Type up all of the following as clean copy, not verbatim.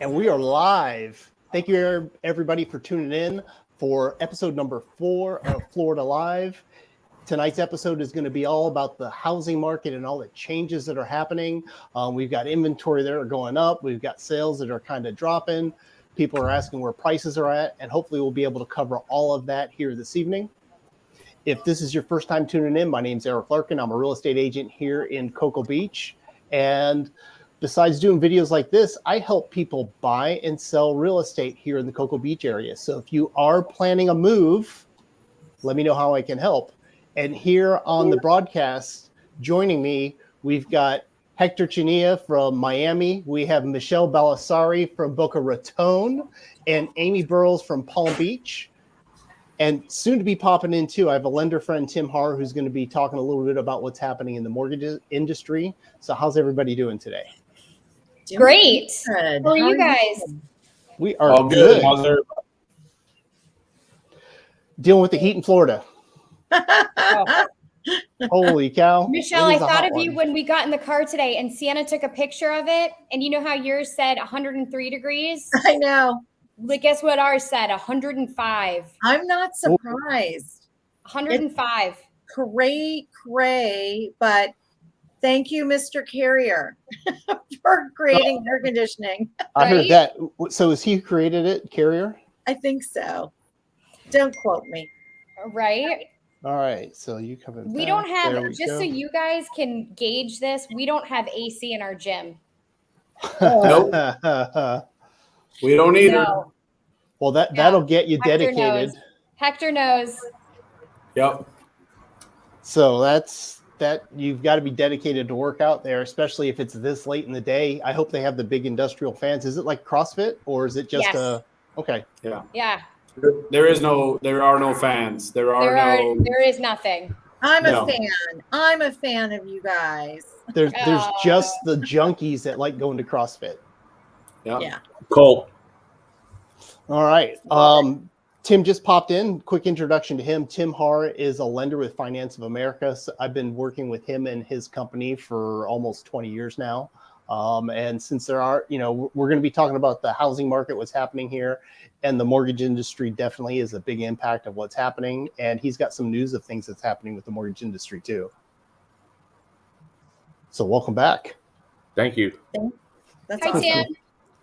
And we are live. Thank you, everybody, for tuning in for episode number 4 of Florida Live. Tonight's episode is going to be all about the housing market and all the changes that are happening. We've got inventory that are going up. We've got sales that are kind of dropping. People are asking where prices are at, and hopefully we'll be able to cover all of that here this evening. If this is your first time tuning in, my name's Eric Larkin. I'm a real estate agent here in Cocoa Beach. And besides doing videos like this, I help people buy and sell real estate here in the Cocoa Beach area. So if you are planning a move, let me know how I can help. And here on the broadcast, joining me, we've got Hector Chinea from Miami. We have Michele Balasari from Boca Raton and Aimee Burroughs from Palm Beach. And soon to be popping in too, I have a lender friend, Tim Harper, who's going to be talking a little bit about what's happening in the mortgage industry. So how's everybody doing today? Great. How are you guys? We are all good. Dealing with the heat in Florida. Oh. Holy cow. Michele, I thought of you when we got in the car today and Sienna took a picture of it. And you know how yours said 103 degrees? I know. But guess what ours said? 105. I'm not surprised. 105. Cray, but thank you, Mr. Carrier, for creating air conditioning. I heard that. So has he created it, Carrier? I think so. Don't quote me. Right. All right. So you come in. We don't have, just so you guys can gauge this, we don't have AC in our gym. Nope. We don't either. No. Well, that'll get you dedicated. Hector knows. Yep. So that you've got to be dedicated to work out there, especially if it's this late in the day. I hope they have the big industrial fans. Is it like CrossFit or is it just okay? Yeah. Yeah. There are no fans. There is nothing. I'm a fan of you guys. There's just the junkies that like going to CrossFit. Yeah. Cool. All right. Tim just popped in. Quick introduction to him. Tim Harper is a lender with Finance of America. So I've been working with him and his company for almost 20 years now. And since there are, we're going to be talking about the housing market, what's happening here, and the mortgage industry definitely is a big impact of what's happening. And he's got some news of things that's happening with the mortgage industry too. So welcome back. Thank you. That's Hi, awesome. Tim.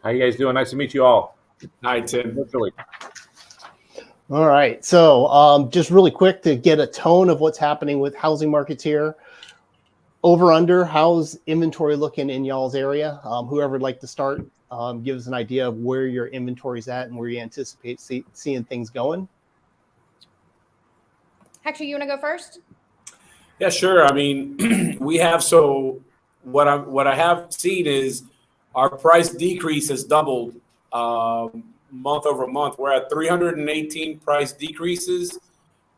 How you guys doing? Nice to meet you all. Hi, Tim. Literally. All right. So just really quick to get a tone of what's happening with housing markets here. Over under, how's inventory looking in y'all's area? Whoever would like to start, give us an idea of where your inventory's at and where you anticipate seeing things going. Hector, you want to go first? Yeah, sure. I mean, we have what I have seen is our price decrease has doubled month over month. We're at 318 price decreases.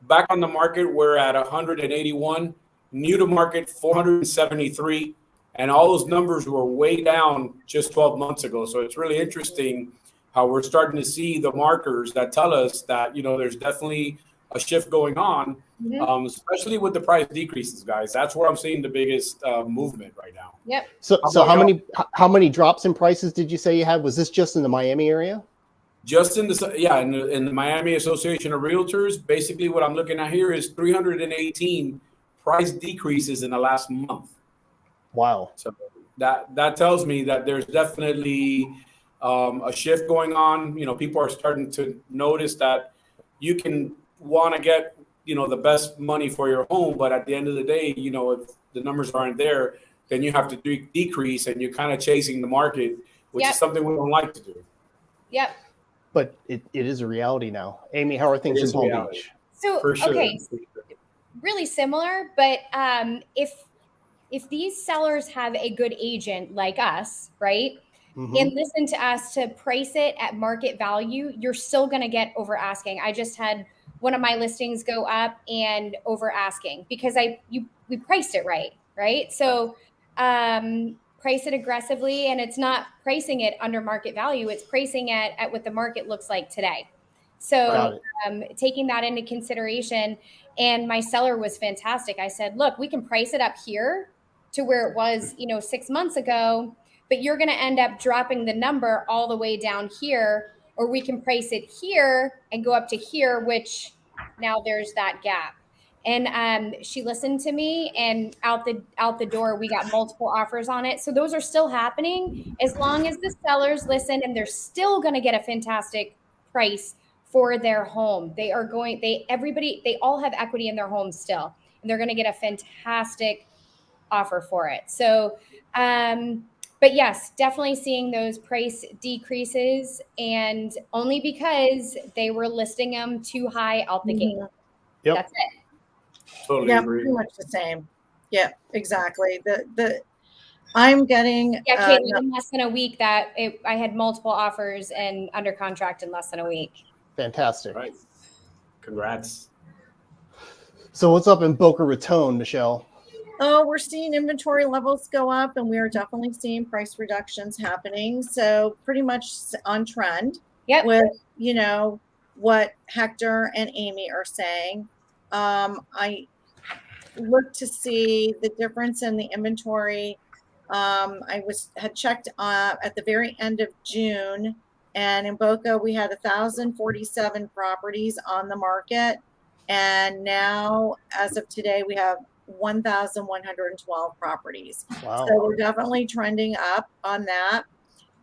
Back on the market, we're at 181. New to market, 473. And all those numbers were way down just 12 months ago. So it's really interesting how we're starting to see the markers that tell us that, there's definitely a shift going on, especially with the price decreases, guys. That's where I'm seeing the biggest movement right now. Yep. So how many drops in prices did you say you had? Was this just in the Miami area? Just in the Miami Association of Realtors, basically what I'm looking at here is 318 price decreases in the last month. Wow. So that tells me that there's definitely a shift going on. People are starting to notice that you can want to get, the best money for your home, but at the end of the day, if the numbers aren't there, then you have to decrease and you're kind of chasing the market, which is something we don't like to do. Yep. But it is a reality now. Aimee, how are things in Palm Beach? So, For sure. Okay, really similar, but if these sellers have a good agent like us, right, and listen to us to price it at market value, you're still going to get over asking. I just had one of my listings go up and over asking because we priced it right? So price it aggressively, and it's not pricing it under market value. It's pricing it at what the market looks like today. So taking that into consideration, and my seller was fantastic. I said, look, we can price it up here to where it was, 6 months ago, but you're going to end up dropping the number all the way down here, or we can price it here and go up to here, which now there's that gap. And she listened to me, and out the door, we got multiple offers on it. So those are still happening as long as the sellers listen, and they're still going to get a fantastic price for their home. They all have equity in their home still, and they're going to get a fantastic offer for it. So, but yes, definitely seeing those price decreases, and only because they were listing them too high out the gate. Yep. That's it. Totally Yeah, agree. pretty much the same. Yeah, exactly. I'm getting Yeah, Kate, in less than a week I had multiple offers and under contract in less than a week. Fantastic. Right. Congrats. So what's up in Boca Raton, Michele? Oh, we're seeing inventory levels go up, and we are definitely seeing price reductions happening. So pretty much on trend with, what Hector and Aimee are saying. I look to see the difference in the inventory. I had checked at the very end of June, and in Boca we had 1,047 properties on the market, and now as of today we have 1,112 properties. Wow. So we're definitely trending up on that.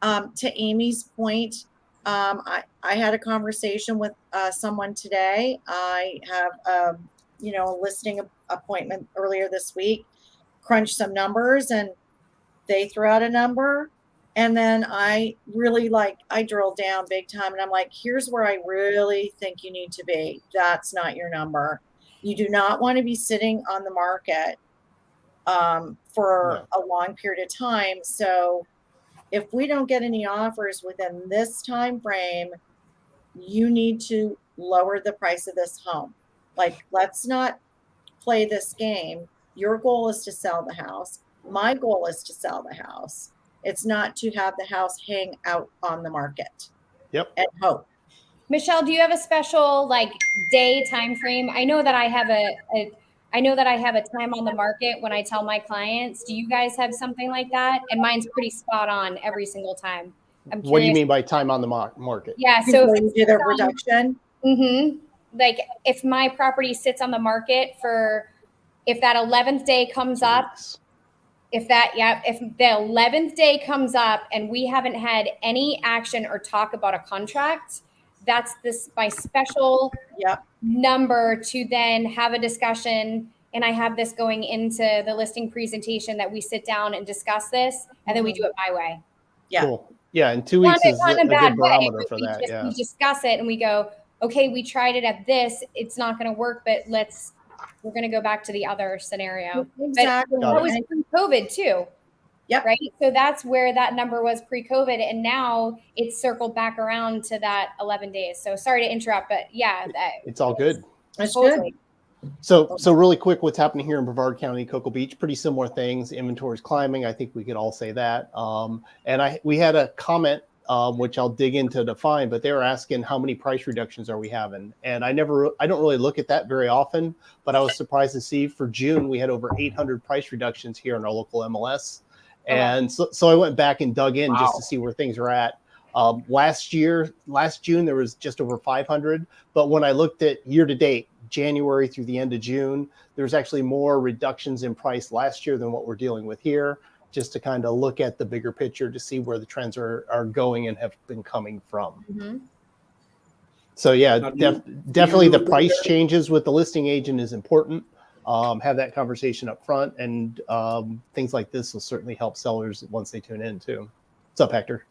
To Aimee's point, I had a conversation with someone today. I have a listing appointment earlier this week, crunched some numbers, and they threw out a number. And then I drilled down big time, and I'm like, here's where I really think you need to be. That's not your number. You do not want to be sitting on the market for a long period of time. So if we don't get any offers within this time frame, you need to lower the price of this home. Like, let's not play this game. Your goal is to sell the house. My goal is to sell the house. It's not to have the house hang out on the market. Yep. And hope. Michele, do you have a special day time frame? I know that I have a time on the market when I tell my clients. Do you guys have something like that? And mine's pretty spot on every single time. I'm curious. What do you mean by time on the market? Yeah, so if you do the reduction. Like if my property sits on the market if that 11th day comes up, if the 11th day comes up and we haven't had any action or talk about a contract, that's my special number to then have a discussion. And I have this going into the listing presentation that we sit down and discuss this, and then we do it my way. Yeah. Cool. Yeah. And 2 weeks is a good barometer for that. We discuss it and we go, okay, we tried it at this. It's not going to work, but we're going to go back to the other scenario. Exactly. But that was pre-COVID too. Yep. Right. So that's where that number was pre-COVID. And now it's circled back around to that 11 days. So sorry to interrupt, but yeah. It's all good. It's totally good. So really quick, what's happening here in Brevard County, Cocoa Beach, pretty similar things. Inventory is climbing. I think we could all say that. And we had a comment, which I'll dig into to find, but they were asking how many price reductions are we having? And I don't really look at that very often, but I was surprised to see for June, we had over 800 price reductions here in our local MLS. And so I went back and dug in just to see where things are at. Last June, there was just over 500. But when I looked at year to date, January through the end of June, there's actually more reductions in price last year than what we're dealing with here, just to kind of look at the bigger picture to see where the trends are going and have been coming from. Mm-hmm. So yeah, definitely the price changes with the listing agent is important. Have that conversation up front, and things like this will certainly help sellers once they tune in too. What's up, Hector?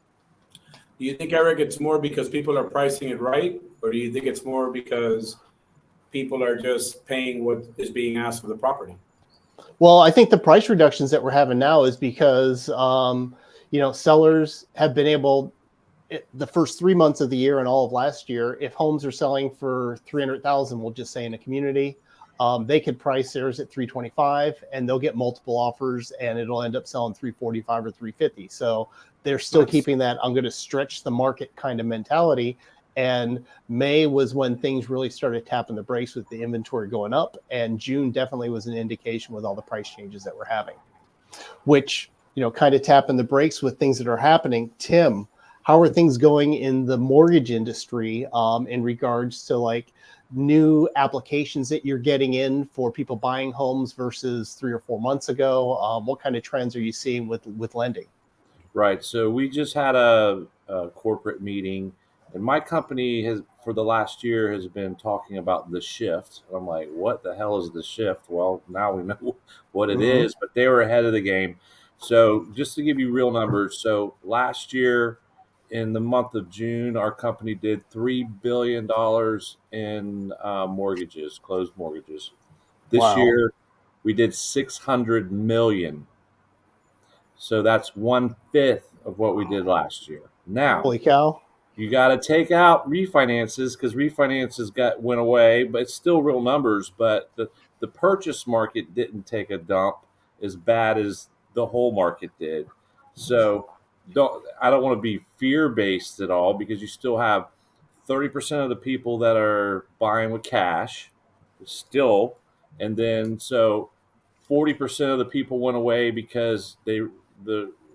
Do you think, Eric, it's more because people are pricing it right, or do you think it's more because people are just paying what is being asked for the property? Well, I think the price reductions that we're having now is because sellers have been able, the first 3 months of the year and all of last year, if homes are selling for $300,000, we'll just say in a community, they could price theirs at $325,000 and they'll get multiple offers and it'll end up selling $345,000 or $350,000. So they're still keeping that I'm going to stretch the market kind of mentality. And May was when things really started tapping the brakes with the inventory going up. And June definitely was an indication with all the price changes that we're having, which, kind of tapping the brakes with things that are happening. Tim, how are things going in the mortgage industry in regards to like new applications that you're getting in for people buying homes versus 3 or 4 months ago? What kind of trends are you seeing with lending? Right. So we just had a corporate meeting, and my company has, for the last year, has been talking about the shift. I'm like, what the hell is the shift? Well, now we know what it is, but they were ahead of the game. So just to give you real numbers, so last year in the month of June, our company did $3 billion in mortgages, closed mortgages. This year, we did 600 million. So that's 1/5 of what we did last year. Now, Holy cow. you got to take out refinances because refinances went away, but it's still real numbers. But the purchase market didn't take a dump as bad as the whole market did. So I don't want to be fear-based at all, because you still have 30% of the people that are buying with cash still, and then so 40% of the people went away because the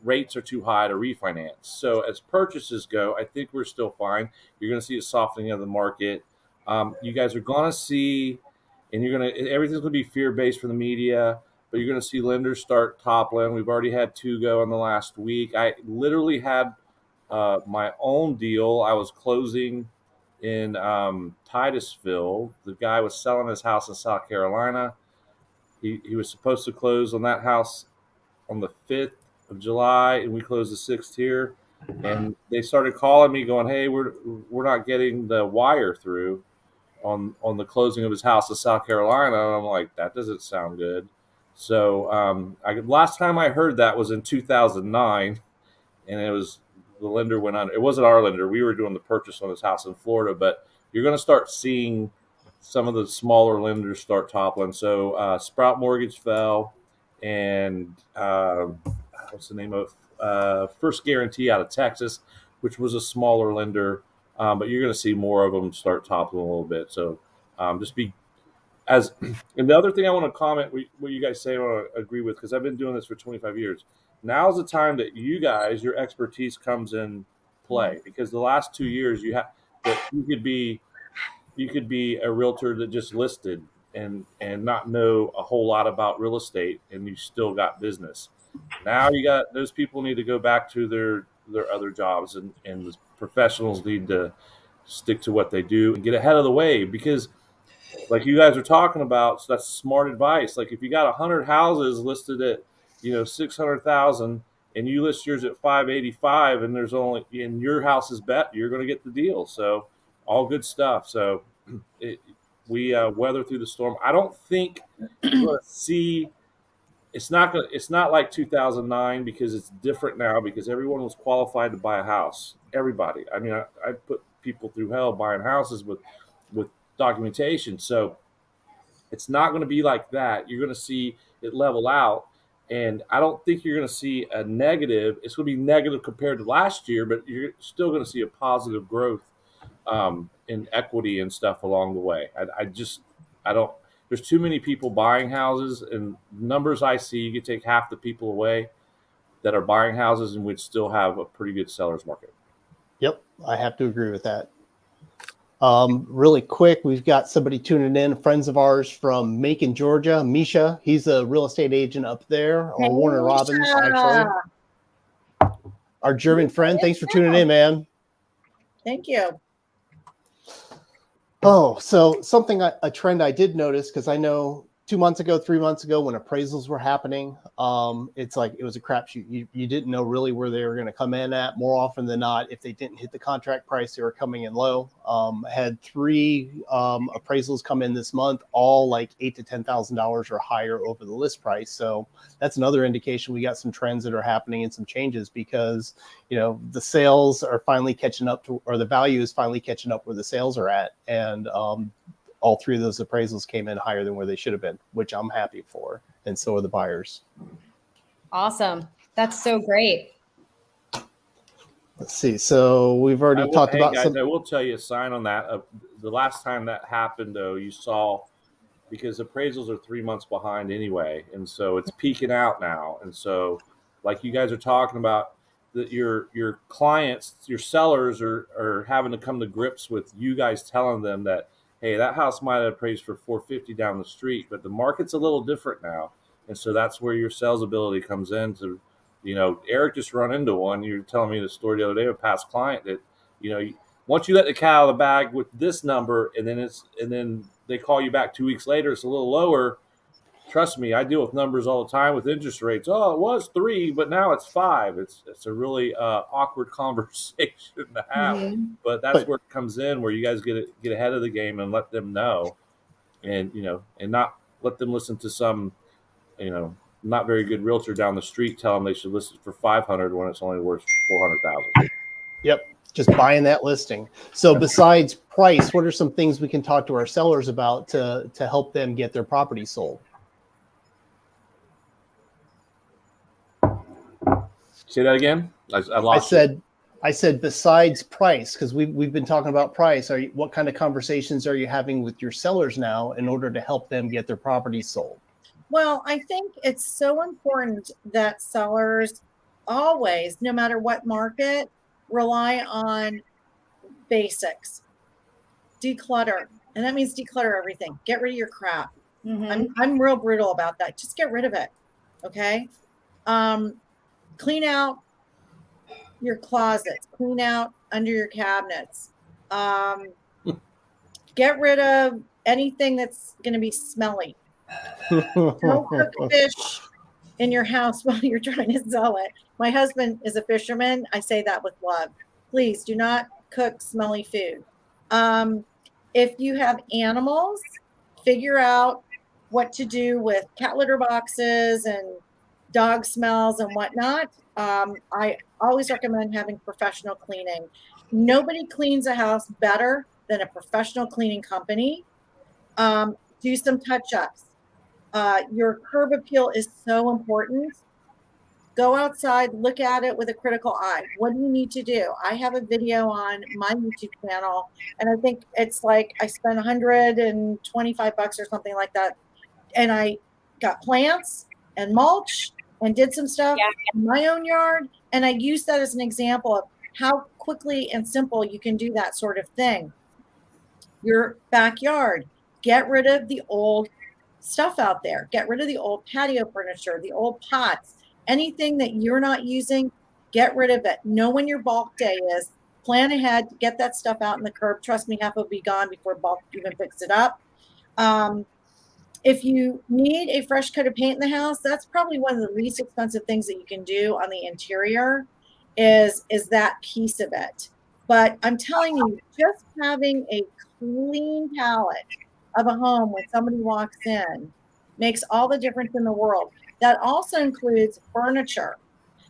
rates are too high to refinance. So as purchases go, I think we're still fine. You're going to see a softening of the market. You guys are going to see, and everything's going to be fear-based from the media, but you're going to see lenders start toppling. We've already had 2 go in the last week. I literally had my own deal. I was closing in Titusville. The guy was selling his house in South Carolina. He was supposed to close on that house on the 5th of July, and we closed the 6th here. And they started calling me going, hey, we're not getting the wire through on the closing of his house in South Carolina. And I'm like, that doesn't sound good. So last time I heard that was in 2009, and it was the lender went under. It wasn't our lender. We were doing the purchase on his house in Florida, but you're going to start seeing some of the smaller lenders start toppling. So Sprout Mortgage fell, and what's the name of First Guarantee out of Texas, which was a smaller lender, but you're going to see more of them start toppling a little bit. So just be as. And the other thing I want to comment, what you guys say, I want to agree with, because I've been doing this for 25 years. Now's the time that you guys, your expertise comes in play, because the last 2 years you could be a realtor that just listed and not know a whole lot about real estate, and you still got business. Now you got those people need to go back to their other jobs, and the professionals need to stick to what they do and get ahead of the wave, because like you guys are talking about, so that's smart advice. Like if you got 100 houses listed at 600,000 and you list yours at 585, and there's only in your house is bet, you're going to get the deal. So all good stuff. So we weather through the storm. I don't think you're going to see. It's not like 2009, because it's different now, because everyone was qualified to buy a house. Everybody. I mean, I put people through hell buying houses with documentation. So it's not going to be like that. You're going to see it level out. And I don't think you're going to see a negative. It's going to be negative compared to last year, but you're still going to see a positive growth in equity and stuff along the way. I don't. There's too many people buying houses, and numbers I see, you could take half the people away that are buying houses, and we'd still have a pretty good seller's market. Yep, I have to agree with that. Really quick, we've got somebody tuning in, friends of ours from Macon, Georgia. Misha, he's a real estate agent up there, or Warner Robins, actually. Our German friend, thanks for tuning in, man. Thank you. Oh, so a trend I did notice, because I know 2 months ago, 3 months ago, when appraisals were happening, it's like it was a crapshoot. You didn't know really where they were going to come in at. More often than not, if they didn't hit the contract price, they were coming in low. Had 3 appraisals come in this month, all like $8,000 to $10,000 or higher over the list price. So that's another indication we got some trends that are happening and some changes, because the sales are finally catching up to, or the value is finally catching up where the sales are at, and all 3 of those appraisals came in higher than where they should have been, which I'm happy for. And so are the buyers. Awesome. That's so great. Let's see. So we've already talked about guys, I will tell you a sign on that. The last time that happened, though, you saw, because appraisals are 3 months behind anyway. And so it's peaking out now. And so like you guys are talking about, that your clients, your sellers are having to come to grips with you guys telling them that, hey, that house might have appraised for 450 down the street, but the market's a little different now. And so that's where your sales ability comes in to, Eric just run into one. You were telling me the story the other day of a past client that, once you let the cat out of the bag with this number, and then they call you back 2 weeks later, it's a little lower. Trust me, I deal with numbers all the time with interest rates. Oh, it was 3, but now it's 5. It's a really awkward conversation to have. But that's where it comes in, where you guys get ahead of the game and let them know, and and not let them listen to some, not very good realtor down the street tell them they should list it for 500 when it's only worth 400,000. Yep, just buying that listing. So besides price, what are some things we can talk to our sellers about to help them get their property sold? Say that again. I lost. I said besides price, because we've been talking about price. What kind of conversations are you having with your sellers now in order to help them get their property sold? Well, I think it's so important that sellers always, no matter what market, rely on basics. Declutter, and that means declutter everything. Get rid of your crap. I'm real brutal about that. Just get rid of it. Okay. Clean out your closets, clean out under your cabinets. Get rid of anything that's going to be smelly. Don't cook fish in your house while you're trying to sell it. My husband is a fisherman. I say that with love. Please do not cook smelly food. If you have animals, figure out what to do with cat litter boxes and dog smells and whatnot. I always recommend having professional cleaning. Nobody cleans a house better than a professional cleaning company. Do some touch-ups. Your curb appeal is so important. Go outside, look at it with a critical eye. What do you need to do? I have a video on my YouTube channel, and I think it's like I spent $125 or something like that. And I got plants and mulch and did some stuff in my own yard. And I used that as an example of how quickly and simple you can do that sort of thing. Your backyard, get rid of the old stuff out there. Get rid of the old patio furniture, the old pots, anything that you're not using, get rid of it. Know when your bulk day is. Plan ahead, get that stuff out in the curb. Trust me, half will be gone before bulk even picks it up. If you need a fresh coat of paint in the house, that's probably one of the least expensive things that you can do on the interior is that piece of it. But I'm telling you, just having a clean palette of a home when somebody walks in makes all the difference in the world. That also includes furniture.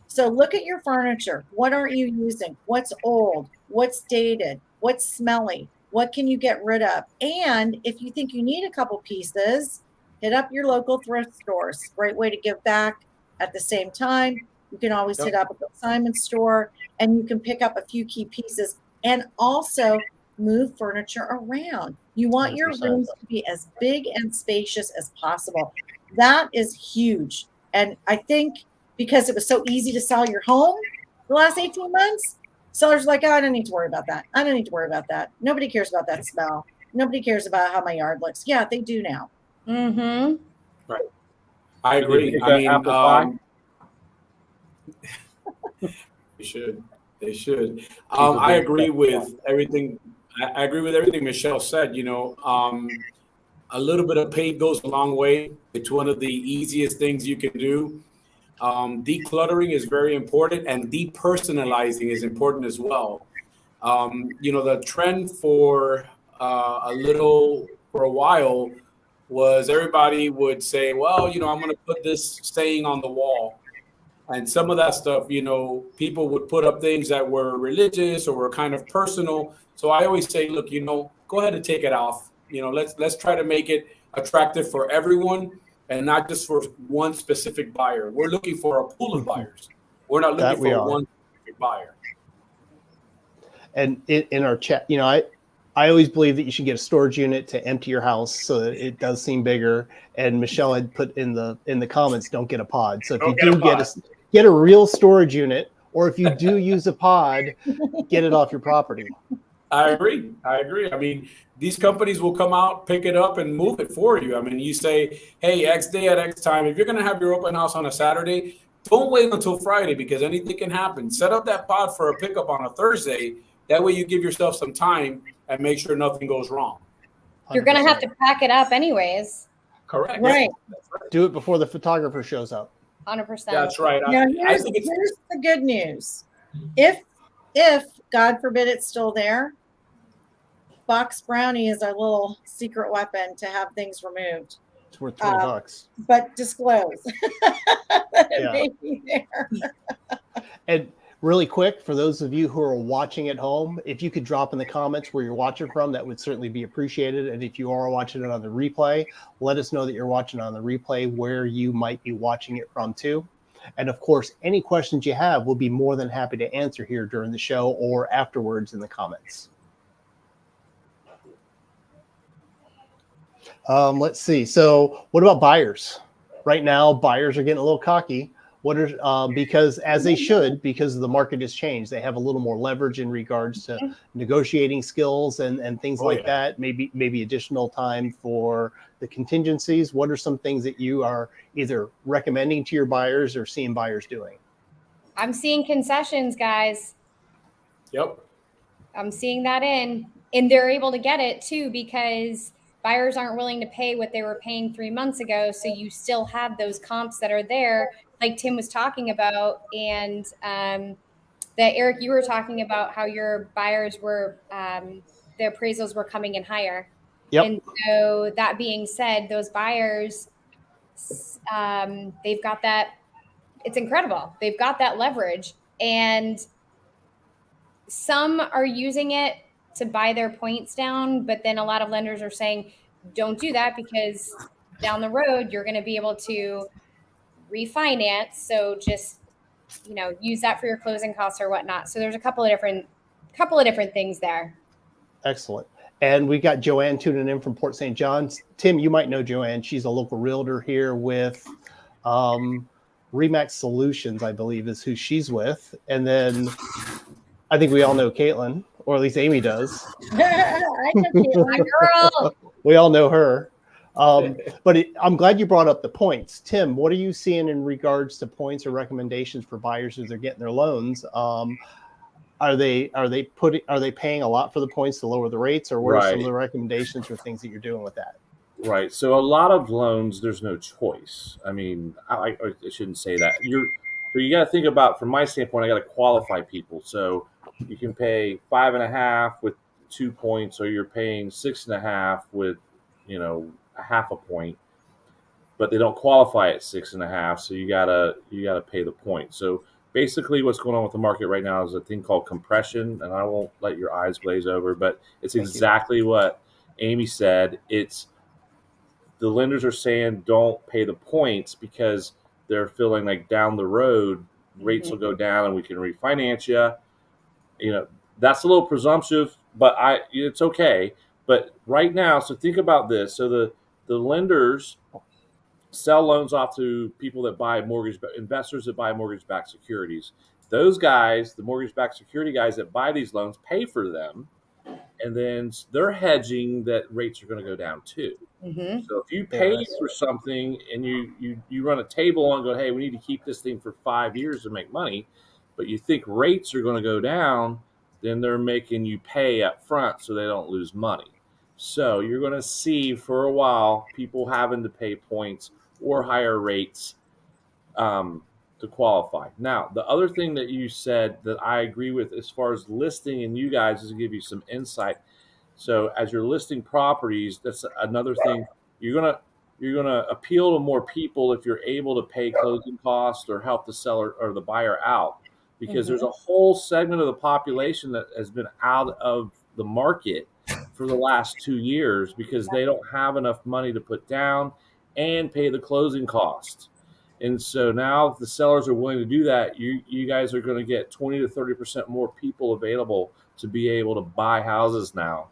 So look at your furniture. What aren't you using? What's old? What's dated? What's smelly? What can you get rid of? And if you think you need a couple pieces, hit up your local thrift stores. Great way to give back at the same time. You can always hit up a consignment store, and you can pick up a few key pieces and also move furniture around. You want 100%. Your rooms to be as big and spacious as possible. That is huge. And I think because it was so easy to sell your home the last 18 months, sellers are like, oh, I don't need to worry about that. I don't need to worry about that. Nobody cares about that smell. Nobody cares about how my yard looks. Yeah, they do now. Right. I agree. I mean, they should. I agree with everything. I agree with everything Michele said. A little bit of paint goes a long way. It's one of the easiest things you can do. Decluttering is very important, and depersonalizing is important as well. The trend for a while was everybody would say, well, I'm going to put this saying on the wall. And some of that stuff, people would put up things that were religious or were kind of personal. So I always say, look, go ahead and take it off. Let's try to make it attractive for everyone and not just for one specific buyer. We're looking for a pool of buyers. We're not looking for one specific buyer. And in our chat, I always believe that you should get a storage unit to empty your house so that it does seem bigger. And Michele had put in the comments, don't get a pod. So if you do get a real storage unit, or if you do use a pod, get it off your property. I agree. I mean, these companies will come out, pick it up, and move it for you. I mean, you say, hey, X day at X time. If you're going to have your open house on a Saturday, don't wait until Friday because anything can happen. Set up that pod for a pickup on a Thursday. That way you give yourself some time and make sure nothing goes wrong. You're going to have to pack it up anyways. Correct. Right. Do it before the photographer shows up. 100%. That's right. Now, here's the good news. If God forbid it's still there, box brownie is our little secret weapon to have things removed. It's worth $20. But disclose that it may be there. And really quick, for those of you who are watching at home, if you could drop in the comments where you're watching from, that would certainly be appreciated. And if you are watching it on the replay, let us know that you're watching on the replay where you might be watching it from too. And of course, any questions you have, we'll be more than happy to answer here during the show or afterwards in the comments. Let's see. So what about buyers? Right now, buyers are getting a little cocky. What are because as they should, because the market has changed, they have a little more leverage in regards to negotiating skills and things that. Maybe additional time for the contingencies. What are some things that you are either recommending to your buyers or seeing buyers doing? I'm seeing concessions, guys. Yep. I'm seeing that and they're able to get it too because buyers aren't willing to pay what they were paying 3 months ago. So you still have those comps that are there, like Tim was talking about. And that Eric, you were talking about how your buyers were, their appraisals were coming in higher. Yep. And so that being said, those buyers, they've got that. It's incredible. They've got that leverage. And some are using it to buy their points down, but then a lot of lenders are saying, don't do that because down the road, you're going to be able to refinance. So just, use that for your closing costs or whatnot. So there's a couple of different things there. Excellent. And we got Joanne tuning in from Port St. John's. Tim, you might know Joanne. She's a local realtor here with Remax Solutions, I believe is who she's with. And then I think we all know Caitlin, or at least Aimee does. I know Caitlin. My girl. We all know her. But I'm glad you brought up the points. Tim, what are you seeing in regards to points or recommendations for buyers as they're getting their loans? Are they paying a lot for the points to lower the rates, or what are some of the recommendations or things that you're doing with that? Right. So a lot of loans, there's no choice. I mean, I shouldn't say that. So you got to think about, from my standpoint, I got to qualify people. So you can pay 5.5 with 2 points, or you're paying 6.5 with, a half a point, but they don't qualify at 6.5. So you gotta pay the point. So basically what's going on with the market right now is a thing called compression, and I won't let your eyes glaze over, but it's exactly what Aimee said. It's the lenders are saying don't pay the points because they're feeling like down the road rates will go down and we can refinance you. That's a little presumptive, but it's okay. But right now, so think about this. So the lenders sell loans off to people that buy investors that buy mortgage-backed securities. Those guys, the mortgage-backed security guys that buy these loans, pay for them, and then they're hedging that rates are going to go down too. Mm-hmm. So if you pay for something and you run a table and go, hey, we need to keep this thing for 5 years to make money, but you think rates are going to go down, then they're making you pay up front so they don't lose money. So you're going to see for a while people having to pay points or higher rates to qualify. Now, the other thing that you said that I agree with as far as listing and you guys is to give you some insight. So as you're listing properties, that's another thing. You're gonna appeal to more people if you're able to pay closing costs or help the seller or the buyer out, because there's a whole segment of the population that has been out of the market for the last 2 years because they don't have enough money to put down and pay the closing costs. And so now if the sellers are willing to do that, you guys are going to get 20 to 30% more people available to be able to buy houses now.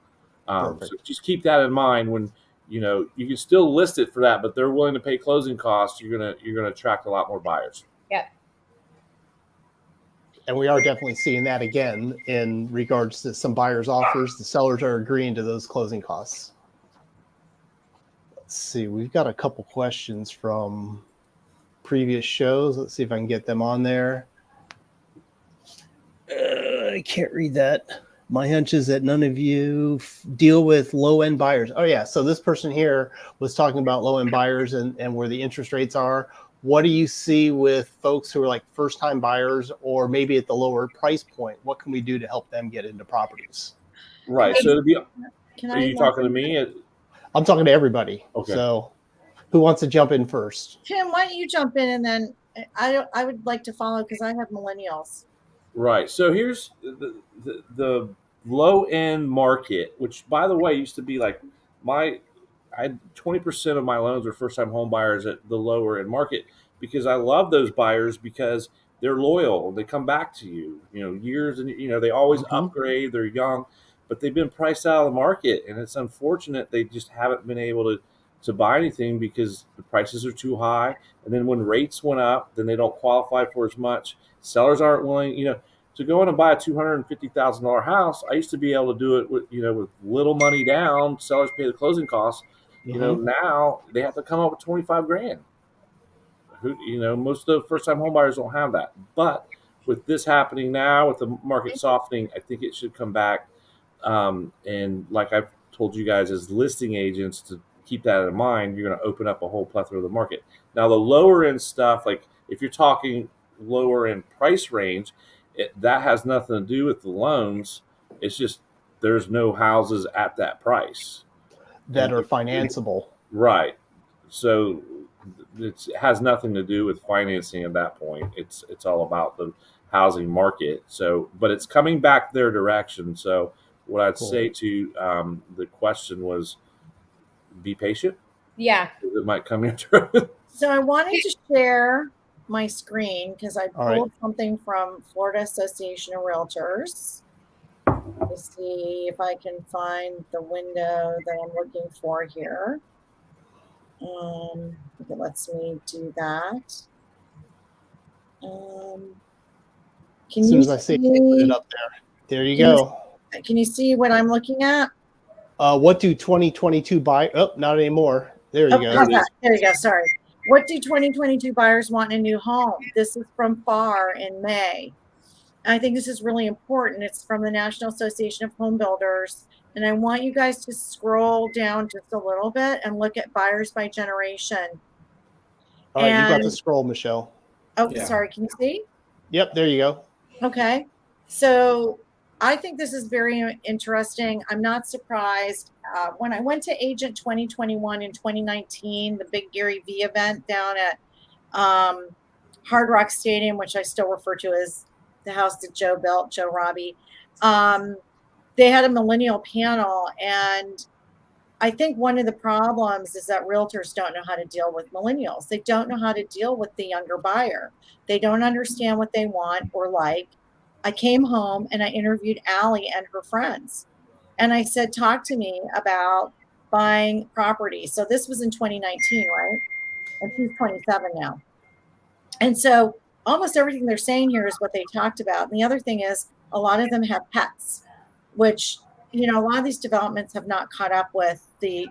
So just keep that in mind when, you can still list it for that, but they're willing to pay closing costs. You're going to attract a lot more buyers. Yep. And we are definitely seeing that again in regards to some buyers' offers. The sellers are agreeing to those closing costs. Let's see, we've got a couple questions from previous shows. Let's see if I can get them on there. I can't read that. My hunch is that none of you deal with low-end buyers. Oh, yeah. So this person here was talking about low-end buyers and where the interest rates are. What do you see with folks who are like first-time buyers or maybe at the lower price point? What can we do to help them get into properties? Right. So are you talking to that? me? I'm talking to everybody. Okay. So who wants to jump in first? Tim, why don't you jump in, and then I would like to follow because I have millennials. Right. So here's the low end market, which by the way used to be like I had 20% of my loans were first time home buyers at the lower end market because I love those buyers because they're loyal. They come back to you, years and they always upgrade. They're young, but they've been priced out of the market, and it's unfortunate they just haven't been able to buy anything because the prices are too high. And then when rates went up, then they don't qualify for as much. Sellers aren't willing, to go in and buy a $250,000 house. I used to be able to do it with little money down. Sellers pay the closing costs. Now they have to come up with 25 grand. Most of the first time home buyers don't have that. But with this happening now, with the market softening, I think it should come back. And like I've told you guys as listing agents to keep that in mind, you're going to open up a whole plethora of the market. Now, the lower end stuff, like if you're talking lower end price range, that has nothing to do with the loans. It's just there's no houses at that price that are financeable. Right. So it has nothing to do with financing at that point. It's all about the housing market. So, but it's coming back their direction. So what I'd say to the question was be patient. Yeah. It might come into it. So I wanted to share my screen because I pulled something from Florida Association of Realtors to see if I can find the window that I'm looking for here. If it lets me do that. As soon as I see it, put it up there. There you go. Can you see what I'm looking at? What do 2022 buy? Oh, not anymore. There you go. There you go. Sorry. What do 2022 buyers want in a new home? This is from FAR in May. I think this is really important. It's from the National Association of Home Builders. And I want you guys to scroll down just a little bit and look at buyers by generation. All right, you got to scroll, Michelle. Oh, yeah. Sorry. Can you see? Yep, there you go. Okay. So I think this is very interesting. I'm not surprised. When I went to Agent 2021 in 2019, the big Gary V event down at Hard Rock Stadium, which I still refer to as the house that Joe built, Joe Robbie, they had a millennial panel. And I think one of the problems is that realtors don't know how to deal with millennials. They don't know how to deal with the younger buyer. They don't understand what they want or like. I came home and I interviewed Allie and her friends. And I said, talk to me about buying property. So this was in 2019, right? And she's 27 now. And so almost everything they're saying here is what they talked about. And the other thing is a lot of them have pets, which, a lot of these developments have not caught up with the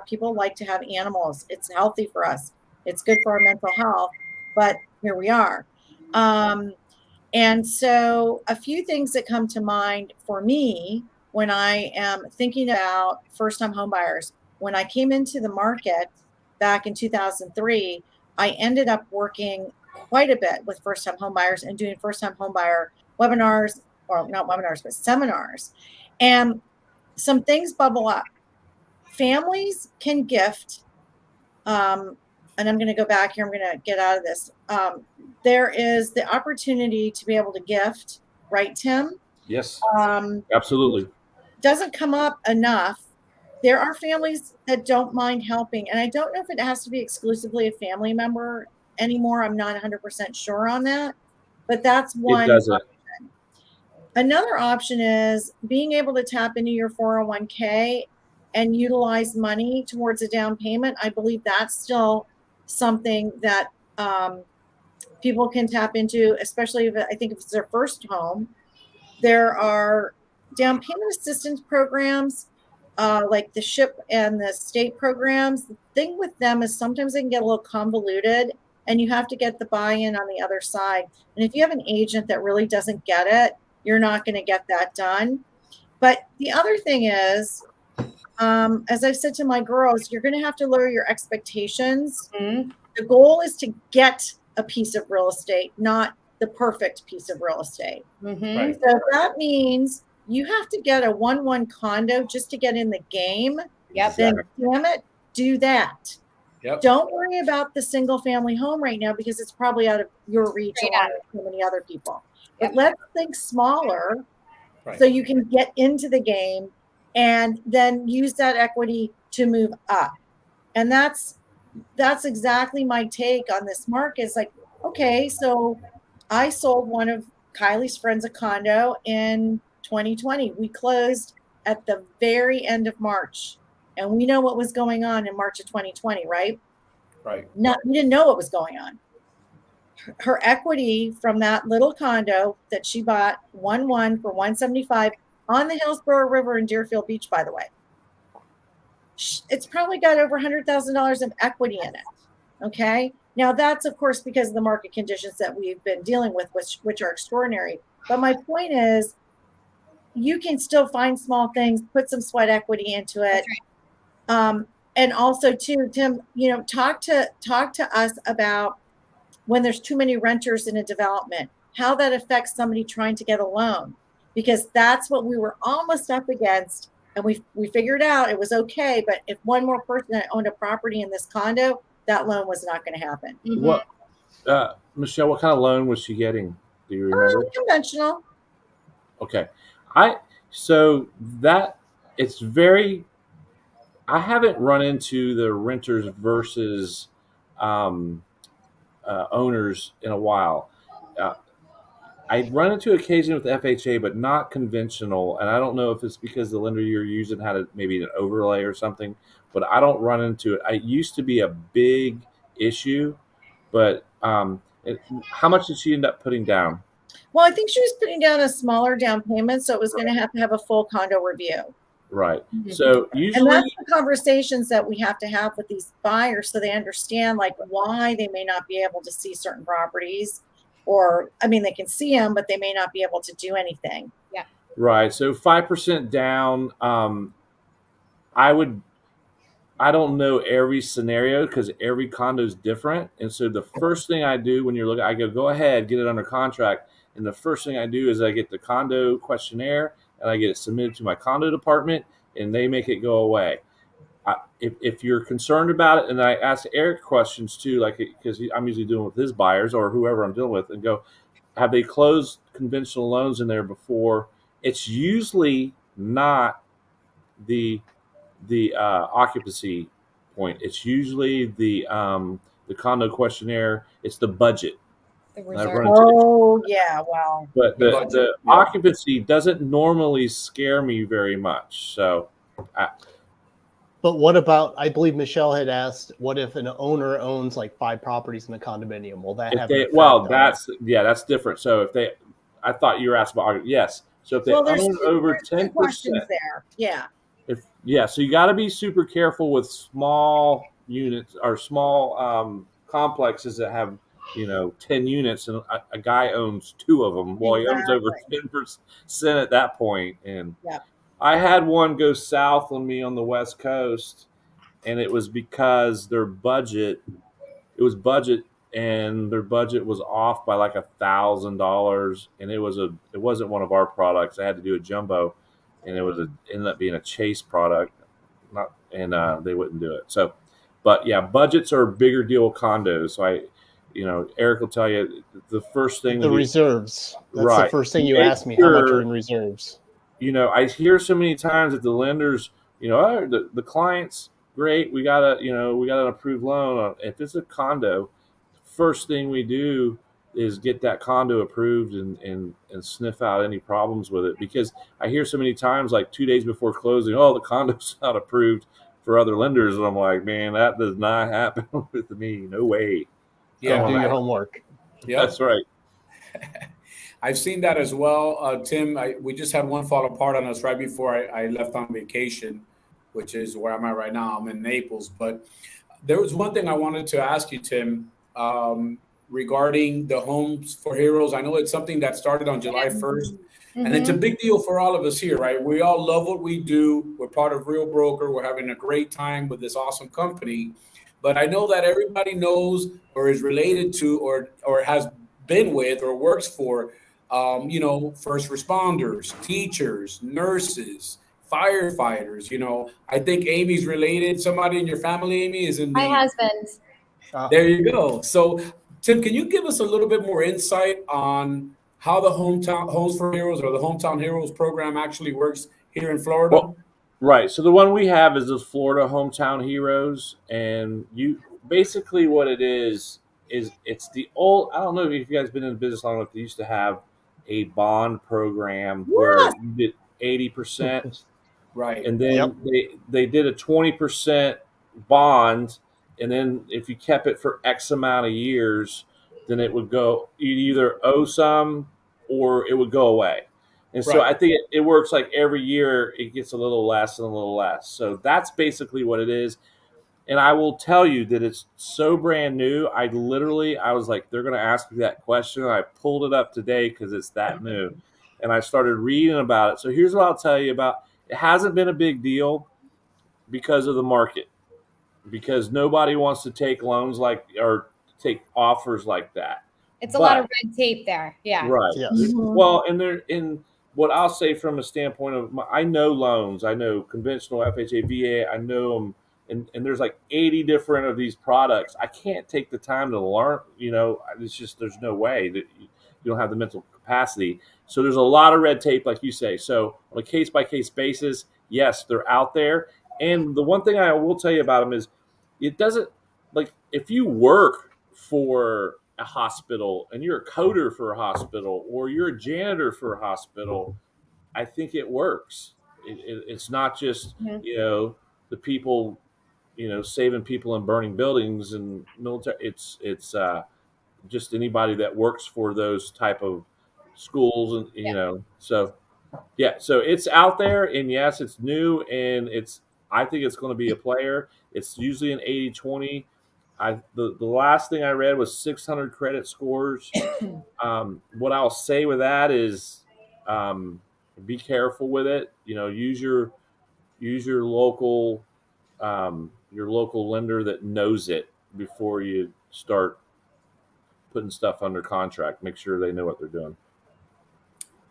people like to have animals. It's healthy for us. It's good for our mental health, but here we are. And so a few things that come to mind for me when I am thinking about first-time homebuyers. When I came into the market back in 2003, I ended up working quite a bit with first-time homebuyers and doing first-time homebuyer webinars, or not webinars, but seminars. And some things bubble up. Families can gift, and I'm going to go back here. I'm going to get out of this. There is the opportunity to be able to gift, right, Tim? Yes, absolutely. Doesn't come up enough. There are families that don't mind helping. And I don't know if it has to be exclusively a family member anymore. I'm not 100% sure on that. But that's one. It doesn't. Another option is being able to tap into your 401k and utilize money towards a down payment. I believe that's still something that people can tap into, especially if I think if it's their first home. There are down payment assistance programs, like the SHIP and the state programs. The thing with them is sometimes they can get a little convoluted, and you have to get the buy-in on the other side. And if you have an agent that really doesn't get it, you're not going to get that done. But the other thing is, as I've said to my girls, you're going to have to lower your expectations. Mm-hmm. The goal is to get a piece of real estate, not the perfect piece of real estate. Mm-hmm. Right. So that means you have to get a 1-1 condo just to get in the game. Yep. Then damn it, do that. Yep. Don't worry about the single family home right now because it's probably out of your reach along with so many other people. But let's think smaller, Right. so you can get into the game and then use that equity to move up. And that's exactly my take on this market. It's like, okay, so I sold one of Kylie's friends a condo in 2020. We closed at the very end of March, and we know what was going on in March of 2020, right? Right. We didn't know what was going on. Her equity from that little condo that she bought 1-1 for $175 on the Hillsborough River in Deerfield Beach, by the way. It's probably got over $100,000 of equity in it. Okay. Now that's of course because of the market conditions that we've been dealing with, which are extraordinary. But my point is, you can still find small things, put some sweat equity into it. Right. And also too, Tim, talk to us about when there's too many renters in a development, how that affects somebody trying to get a loan, because that's what we were almost up against. And we figured out it was okay. But if one more person owned a property in this condo, that loan was not going to happen. Mm-hmm. What, Michele, what kind of loan was she getting? Do you remember? Conventional. Okay. I haven't run into the renters versus owners in a while. I run into occasion with FHA, but not conventional. And I don't know if it's because the lender you're using had maybe an overlay or something, but I don't run into it. It used to be a big issue, but how much did she end up putting down? Well, I think she was putting down a smaller down payment, so it was going to have a full condo review. Right. Mm-hmm. So usually, and that's the conversations that we have to have with these buyers, so they understand like why they may not be able to see certain properties, or they can see them, but they may not be able to do anything. Yeah. Right. So 5% down. I don't know every scenario because every condo is different, and so the first thing I do when you're looking, I go ahead, get it under contract. And the first thing I do is I get the condo questionnaire and I get it submitted to my condo department and they make it go away. If you're concerned about it, and I ask Eric questions too, like because I'm usually dealing with his buyers or whoever I'm dealing with, and go, have they closed conventional loans in there before? It's usually not the occupancy point. It's usually the condo questionnaire. It's the budget. Oh, yeah, wow. But the occupancy doesn't normally scare me very much. So, but what about, I believe Michele had asked, what if an owner owns like 5 properties in a condominium? Will that have an effect? That's different. So I thought you were asking about, yes. So if they own over 10%, there. Yeah. So you got to be super careful with small units or small complexes that have 10 units, and a guy owns 2 of them. Well, he owns over 10% at that point. And I had one go south on me on the West Coast, and it was because their budget was off by like $1,000, and it wasn't one of our products. I had to do a jumbo, and it ended up being a Chase product, they wouldn't do it. So, but yeah, budgets are a bigger deal with condos. So Eric will tell you the first thing. The reserves. That's right. The first thing you asked me, how much are in reserves. I hear so many times that the lenders, the client's great. We got an approved loan. If it's a condo, first thing we do is get that condo approved and sniff out any problems with it. Because I hear so many times, like 2 days before closing, the condo's not approved for other lenders. And I'm like, man, that does not happen with me. No way. Yeah, do your homework. Yep. That's right. I've seen that as well. Tim, we just had one fall apart on us right before I left on vacation, which is where I'm at right now. I'm in Naples. But there was one thing I wanted to ask you, Tim, regarding the Homes for Heroes. I know it's something that started on July 1st, and it's a big deal for all of us here, right? We all love what we do. We're part of Real Broker. We're having a great time with this awesome company. But I know that everybody knows or is related to or has been with or works for first responders, teachers, nurses, firefighters. I think Aimee's related. Somebody in your family, Aimee, is in the. My husband. There you go. So, Tim, can you give us a little bit more insight on how the Hometown Homes for Heroes or the Hometown Heroes program actually works here in Florida? Well, right. So the one we have is the Florida Hometown Heroes, and you basically what it is it's the old. I don't know if you guys been in the business long enough. They used to have a bond program where you did 80%, right, and then they did a 20% bond, and then if you kept it for X amount of years, then it would go. You'd either owe some or it would go away. And so I think it works like every year it gets a little less and a little less. So that's basically what it is. And I will tell you that it's so brand new. I was like, they're going to ask me that question. I pulled it up today because it's that new. And I started reading about it. So here's what I'll tell you about. It hasn't been a big deal because of the market, because nobody wants to take loans or take offers like that. It's a lot of red tape there. Yeah. Right. Yes. Well, and what I'll say from a standpoint of, I know loans, I know conventional FHA, VA, I know them, and there's like 80 different of these products. I can't take the time to learn, it's just, there's no way that you don't have the mental capacity. So there's a lot of red tape, like you say. So on a case-by-case basis, yes, they're out there. And the one thing I will tell you about them is it doesn't, like, if you work for a hospital and you're a coder for a hospital or you're a janitor for a hospital, I think it works. It's not just, the people, saving people and burning buildings and military. It's just anybody that works for those type of schools, and so it's out there, and yes, it's new, and I think it's going to be a player. It's usually an 80-20. The last thing I read was 600 credit scores. What I'll say with that is, be careful with it. Use your local lender that knows it before you start putting stuff under contract. Make sure they know what they're doing.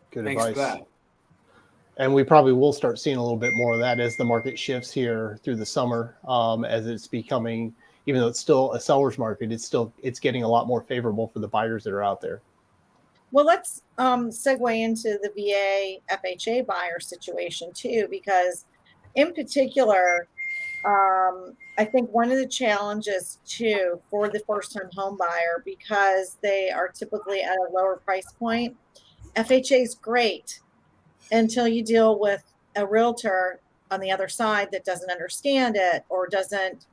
Good Thanks advice. for that. And we probably will start seeing a little bit more of that as the market shifts here through the summer, as it's becoming, even though it's still a seller's market, it's getting a lot more favorable for the buyers that are out there. Well, let's segue into the VA FHA buyer situation too, because in particular, I think one of the challenges too for the first-time home buyer, because they are typically at a lower price point, FHA is great until you deal with a realtor on the other side that doesn't understand it or doesn't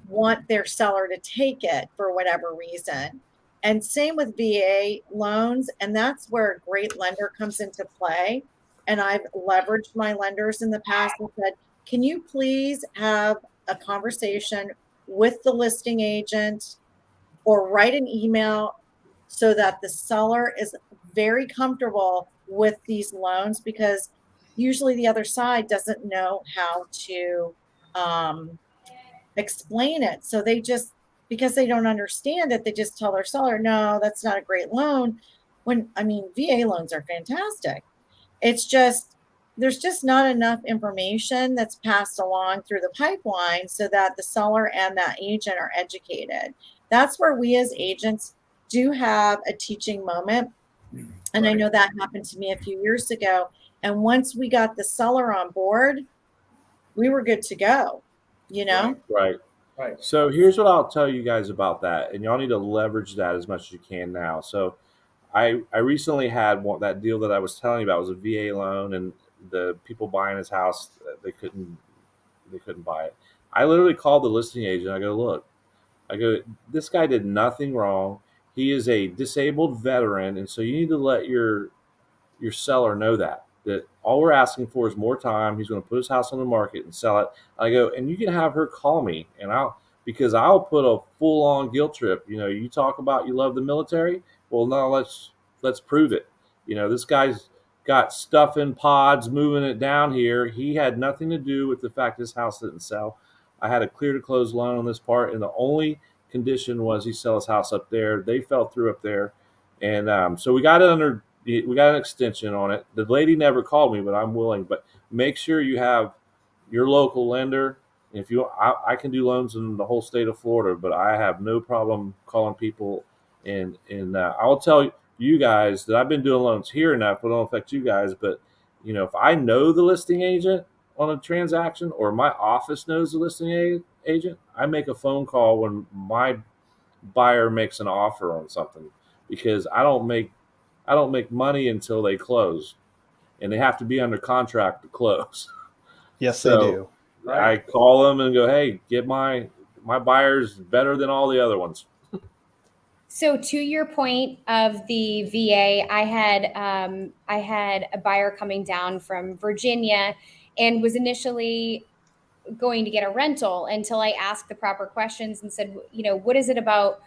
want their seller to take it for whatever reason. And same with VA loans. And that's where a great lender comes into play. And I've leveraged my lenders in the past and said, can you please have a conversation with the listing agent or write an email so that the seller is very comfortable with these loans, because usually the other side doesn't know how to explain it. So they just, because they don't understand it, they just tell their seller, no, that's not a great loan. VA loans are fantastic. It's just, there's just not enough information that's passed along through the pipeline so that the seller and that agent are educated. That's where we as agents do have a teaching moment. And right. I know that happened to me a few years ago. And once we got the seller on board, we were good to go, Right. So here's what I'll tell you guys about that. And y'all need to leverage that as much as you can now. So I recently had that deal that I was telling you about. It was a VA loan, and the people buying his house, they couldn't buy it. I literally called the listing agent. I go, look, this guy did nothing wrong. he is a disabled veteran, and so you need to let your seller know that all we're asking for is more time. He's going to put his house on the market and sell it. I go, and you can have her call me, and I'll put a full-on guilt trip. You talk about you love the military. Well, no, let's prove it. This guy's got stuff in pods moving it down here. He had nothing to do with the fact his house didn't sell. I had a clear to close loan on this part, and the only condition was he sell his house up there. They fell through up there, and so we got an extension on it. The lady never called me, but I'm willing. But make sure you have your local lender. If I can do loans in the whole state of Florida, but I have no problem calling people. And I will tell you guys that I've been doing loans here enough, but it don't affect you guys. But if I know the listing agent on a transaction, or my office knows the listing agent, I make a phone call when my buyer makes an offer on something, because I don't make money until they close, and they have to be under contract to close. Yes, so, they do. Right. I call them and go, hey, get my buyers better than all the other ones. So to your point of the VA, I had a buyer coming down from Virginia and was initially going to get a rental until I asked the proper questions and said, what is it about?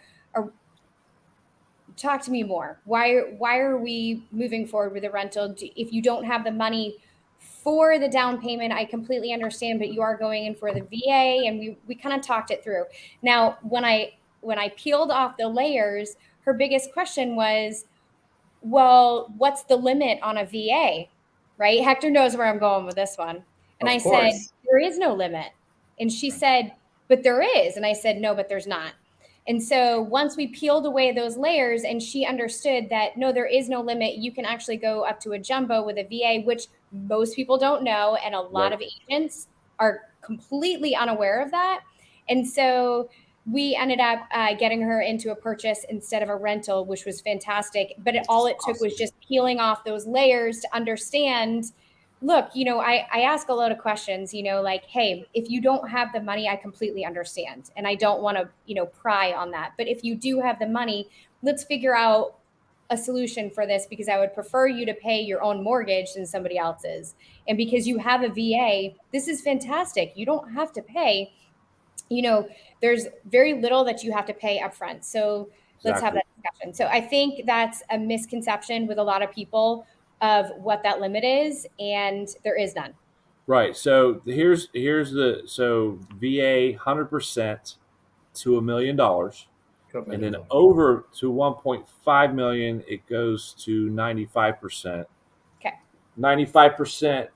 Talk to me more. Why are we moving forward with a rental? If you don't have the money for the down payment, I completely understand, but you are going in for the VA, and we kind of talked it through. Now, when I peeled off the layers, her biggest question was, well, what's the limit on a VA, right? Hector knows where I'm going with this one. And I said, there is no limit. And she said, but there is. And I said, no, but there's not. And so once we peeled away those layers and she understood that, no, there is no limit, you can actually go up to a jumbo with a VA, which most people don't know. And a lot of agents are completely unaware of that. And so we ended up getting her into a purchase instead of a rental, which was fantastic. But all it took was just peeling off those layers to understand, look, I ask a lot of questions, like, hey, if you don't have the money, I completely understand. And I don't want to, pry on that. But if you do have the money, let's figure out a solution for this, because I would prefer you to pay your own mortgage than somebody else's. And because you have a VA, this is fantastic. You don't have to pay, there's very little that you have to pay upfront. So let's have that discussion. So I think that's a misconception with a lot of people of what that limit is, and there is none. Right. So here's so VA 100% to $1 million, and then over to 1.5 million, it goes to 95%. Okay. 95%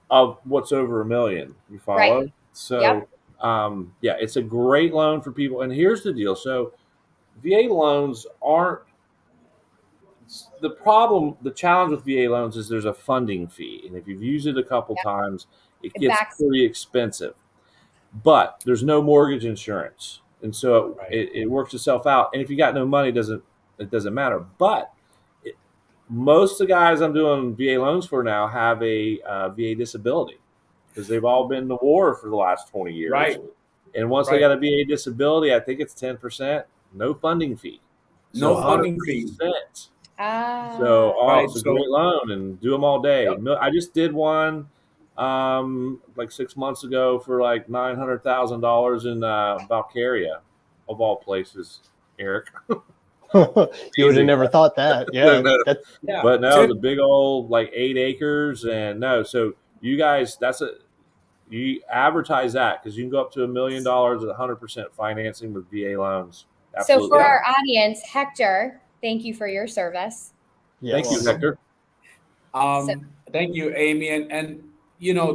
of what's over $1 million. You follow? Right. So. Yep. It's a great loan for people. And here's the deal. So VA loans aren't the problem. The challenge with VA loans is there's a funding fee. And if you've used it a couple times, it gets pretty expensive. But there's no mortgage insurance. And so it works itself out. And if you got no money, it doesn't matter. But most of the guys I'm doing VA loans for now have a VA disability, because they've all been in the war for the last 20 years. Right. And once they got a VA disability, I think it's 10%, no funding fee. No funding fee. So it's a great loan, and do them all day. Yep. I just did one like 6 months ago for like $900,000 in Valkyria, of all places, Eric. You would have never thought that. Yeah. But no, the big old like 8 acres, and so you guys, you advertise that, because you can go up to $1 million at 100% financing with VA loans. Absolutely. So for our audience, Hector, thank you for your service. Yes. Thank you, Hector. Thank you, Aimee. And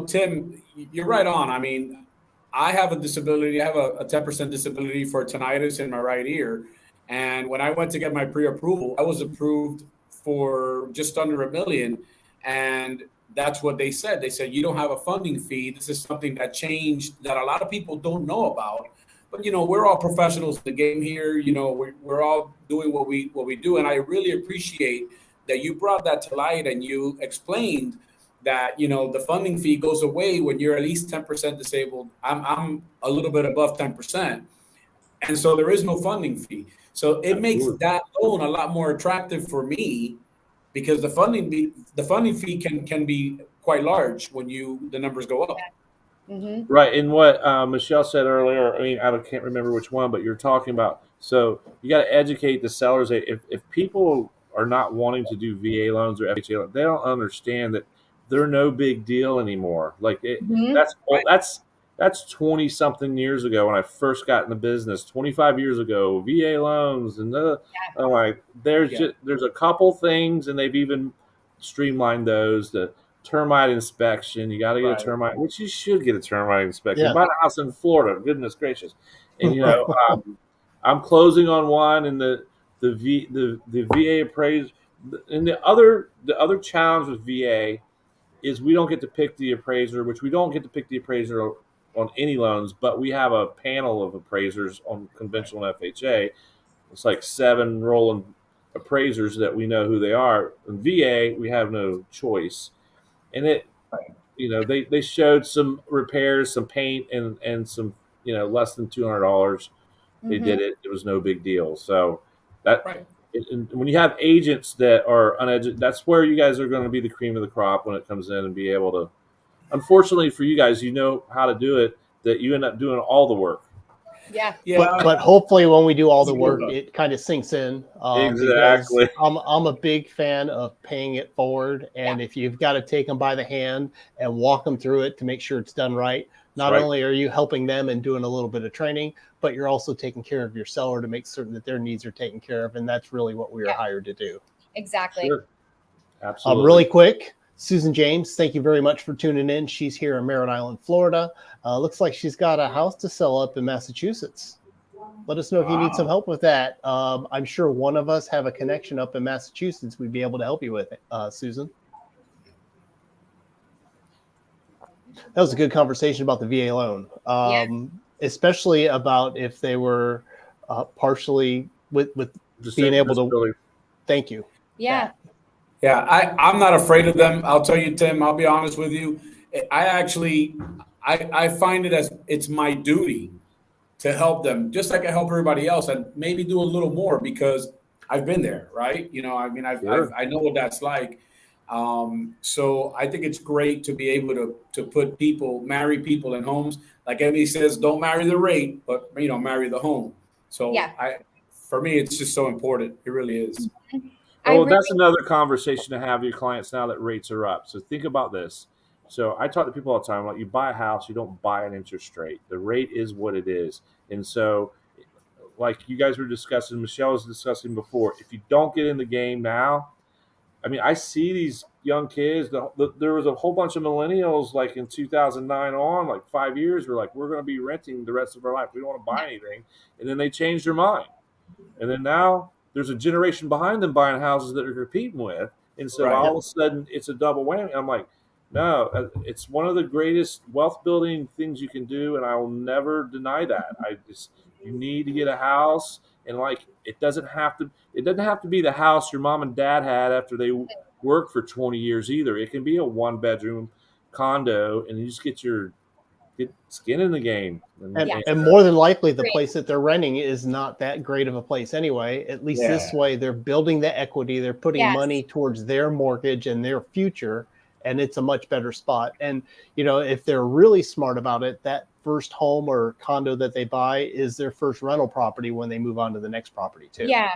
Tim, you're right on. I mean, I have a disability. I have a 10% disability for tinnitus in my right ear. And when I went to get my pre-approval, I was approved for just under $1 million. And that's what they said. They said, you don't have a funding fee. This is something that changed that a lot of people don't know about. But, we're all professionals in the game here. We're all doing what we do. And I really appreciate that you brought that to light, and you explained that, the funding fee goes away when you're at least 10% disabled. I'm a little bit above 10%. And so there is no funding fee. So it makes Absolutely. that loan a lot more attractive for me, because the funding fee can be quite large when the numbers go up. Mm-hmm. Right, and what Michele said earlier, I mean, can't remember which one, but you're talking about. So you got to educate the sellers. If people are not wanting to do VA loans or FHA loans, they don't understand that they're no big deal anymore. Like Mm-hmm. that's 20 something years ago when I first got in the business. 25 years ago, VA loans and I'm like, there's a couple things, and they've even streamlined those. The termite inspection, you got to get a termite, which you should get a termite inspection. Buy a house in Florida, goodness gracious. And I'm closing on one, and the VA appraisal. And the other challenge with VA is we don't get to pick the appraiser, which we don't get to pick the appraiser on any loans, but we have a panel of appraisers on conventional FHA. It's like 7 rolling appraisers that we know who they are. In VA, we have no choice. And they showed some repairs, some paint, and some, less than $200. They did it. It was no big deal. So and when you have agents that are uneducated, that's where you guys are going to be the cream of the crop when it comes in, and be able to. Unfortunately for you guys, you know how to do it. That you end up doing all the work. Yeah. But hopefully when we do all the work, it kind of sinks in. Exactly. I'm a big fan of paying it forward. And if you've got to take them by the hand and walk them through it to make sure it's done right, not only are you helping them and doing a little bit of training, but you're also taking care of your seller to make certain that their needs are taken care of. And that's really what we are hired to do. Exactly. Sure. Absolutely. Really quick, Susan James, thank you very much for tuning in. She's here in Merritt Island, Florida. Looks like she's got a house to sell up in Massachusetts. Let us know if you need some help with that. I'm sure one of us have a connection up in Massachusetts. We'd be able to help you with it, Susan. That was a good conversation about the VA loan, especially about if they were partially with being able to. Thank you. Yeah. Yeah, I'm not afraid of them. I'll tell you, Tim, I'll be honest with you. I find it as it's my duty to help them, just like I help everybody else, and maybe do a little more because I've been there, right? I know what that's like. So I think it's great to be able to marry people in homes. Like Aimee says, don't marry the rate, but marry the home. So for me, it's just so important. It really is. That's another conversation to have with your clients now that rates are up. So think about this. So I talk to people all the time, like, you buy a house, you don't buy an interest rate. The rate is what it is. And so, like you guys were discussing, Michele was discussing before, if you don't get in the game now, I mean, I see these young kids. There was a whole bunch of millennials, like in 2009 on, like 5 years, were like, we're going to be renting the rest of our life. We don't want to buy anything. And then they changed their mind. And then now there's a generation behind them buying houses that are competing with. And so all of a sudden it's a double whammy. I'm like, no, it's one of the greatest wealth building things you can do. And I will never deny that. You need to get a house, and it doesn't have to be the house your mom and dad had after they worked for 20 years either. It can be a 1-bedroom condo, and you just get skin in the game. And more than likely, the place that they're renting is not that great of a place anyway. At least this way, they're building the equity. They're putting money towards their mortgage and their future, and it's a much better spot. And, if they're really smart about it, that first home or condo that they buy is their first rental property when they move on to the next property too. Yeah.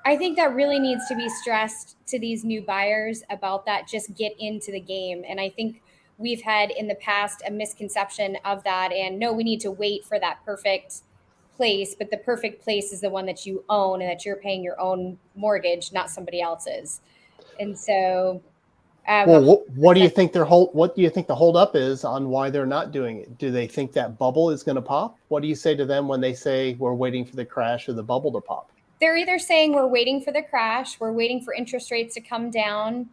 I think that really needs to be stressed to these new buyers about that. Just get into the game. And I think we've had in the past a misconception of that. And no, we need to wait for that perfect place, but the perfect place is the one that you own and that you're paying your own mortgage, not somebody else's. And so, what do you think the hold up is on why they're not doing it? Do they think that bubble is going to pop? What do you say to them when they say we're waiting for the crash or the bubble to pop? They're either saying we're waiting for the crash, we're waiting for interest rates to come down.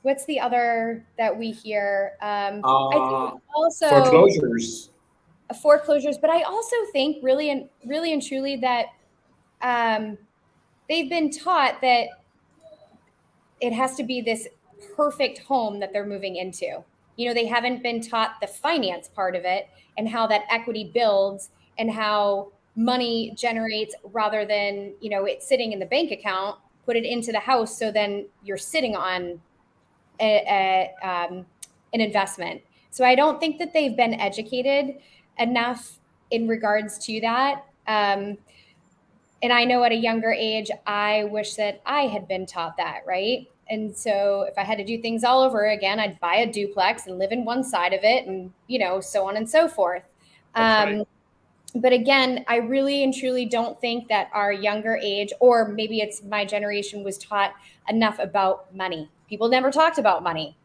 What's the other that we hear? I think also foreclosures. But I also think really and truly that they've been taught that it has to be this perfect home that they're moving into. They haven't been taught the finance part of it and how that equity builds and how money generates rather than, it sitting in the bank account, put it into the house. So then you're sitting on an investment. So I don't think that they've been educated enough in regards to that. And I know at a younger age, I wish that I had been taught that, right? And so if I had to do things all over again, I'd buy a duplex and live in one side of it and, so on and so forth. Right. But again, I really and truly don't think that our younger age, or maybe it's my generation, was taught enough about money. People never talked about money.